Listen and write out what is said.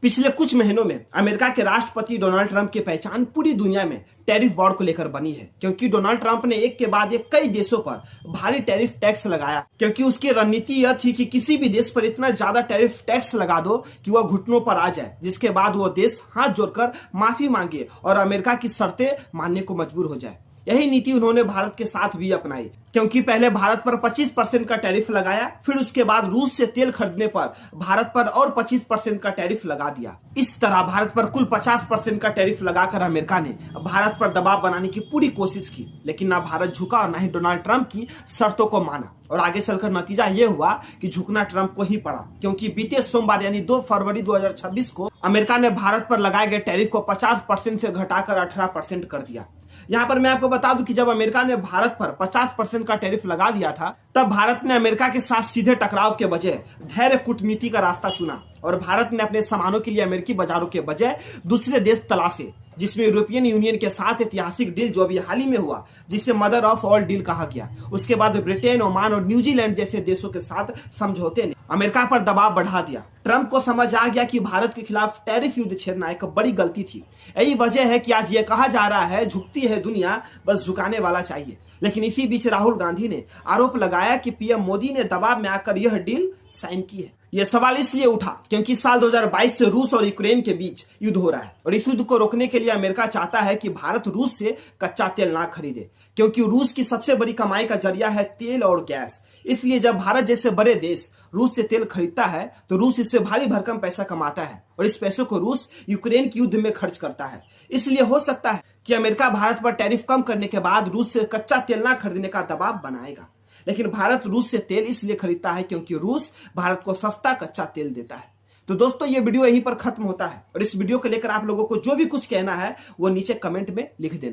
पिछले कुछ महीनों में अमेरिका के राष्ट्रपति डोनाल्ड ट्रंप की पहचान पूरी दुनिया में टैरिफ वॉर को लेकर बनी है, क्योंकि डोनाल्ड ट्रंप ने एक के बाद एक कई देशों पर भारी टैरिफ टैक्स लगाया। क्योंकि उसकी रणनीति यह थी कि किसी भी देश पर इतना ज्यादा टैरिफ टैक्स लगा दो कि वह घुटनों पर आ जाए, जिसके बाद वो देश हाथ जोड़कर माफी मांगे और अमेरिका की शर्तें मानने को मजबूर हो जाए। यही नीति उन्होंने भारत के साथ भी अपनाई, क्योंकि पहले भारत पर 25% का टैरिफ लगाया, फिर उसके बाद रूस से तेल खरीदने पर भारत पर और 25% का टैरिफ लगा दिया। इस तरह भारत पर कुल 50% का टैरिफ लगाकर अमेरिका ने भारत पर दबाव बनाने की पूरी कोशिश की, लेकिन ना भारत झुका और ना ही डोनाल्ड ट्रंप की शर्तों को माना। और आगे चलकर नतीजा ये हुआ कि झुकना ट्रंप को ही पड़ा, क्योंकि बीते सोमवार यानी 2 फरवरी 2026 को अमेरिका ने भारत पर लगाए गए टैरिफ को 50% से घटाकर 18% कर दिया। यहाँ पर मैं आपको बता दूं कि जब अमेरिका ने भारत पर 50% का टैरिफ लगा दिया था, तब भारत ने अमेरिका के साथ सीधे टकराव के बजाय धैर्य कूटनीति का रास्ता चुना और भारत ने अपने सामानों के लिए अमेरिकी बाजारों के बजाय दूसरे देश तलाशे, जिसमें यूरोपियन यूनियन के साथ ऐतिहासिक डील जो अभी हाल ही में हुआ, जिसे मदर ऑफ ऑल डील कहा गया। उसके बाद ब्रिटेन, ओमान और न्यूजीलैंड जैसे देशों के साथ समझौते ने अमेरिका पर दबाव बढ़ा दिया। ट्रंप को समझ आ गया कि भारत के खिलाफ टैरिफ युद्ध छेड़ना एक बड़ी गलती थी। यही वजह है कि आज ये कहा जा रहा है, झुकती है दुनिया, बस झुकाने वाला चाहिए। लेकिन इसी बीच राहुल गांधी ने आरोप लगाया कि पीएम मोदी ने दबाव में आकर यह डील साइन की है। यह सवाल इसलिए उठा क्योंकि साल 2022 से रूस और यूक्रेन के बीच युद्ध हो रहा है और इस युद्ध को रोकने के लिए अमेरिका चाहता है कि भारत रूस से कच्चा तेल ना खरीदे, क्योंकि रूस की सबसे बड़ी कमाई का जरिया है तेल और गैस। इसलिए जब भारत जैसे बड़े देश रूस से तेल खरीदता है तो रूस इससे भारी भरकम पैसा कमाता है और इस पैसों को रूस यूक्रेन के युद्ध में खर्च करता है। इसलिए हो सकता है कि अमेरिका भारत पर टैरिफ कम करने के बाद रूस से कच्चा तेल ना खरीदने का दबाव बनाएगा। लेकिन भारत रूस से तेल इसलिए खरीदता है क्योंकि रूस भारत को सस्ता कच्चा तेल देता है। तो दोस्तों, ये वीडियो यहीं पर खत्म होता है और इस वीडियो को लेकर आप लोगों को जो भी कुछ कहना है वो नीचे कमेंट में लिख देना।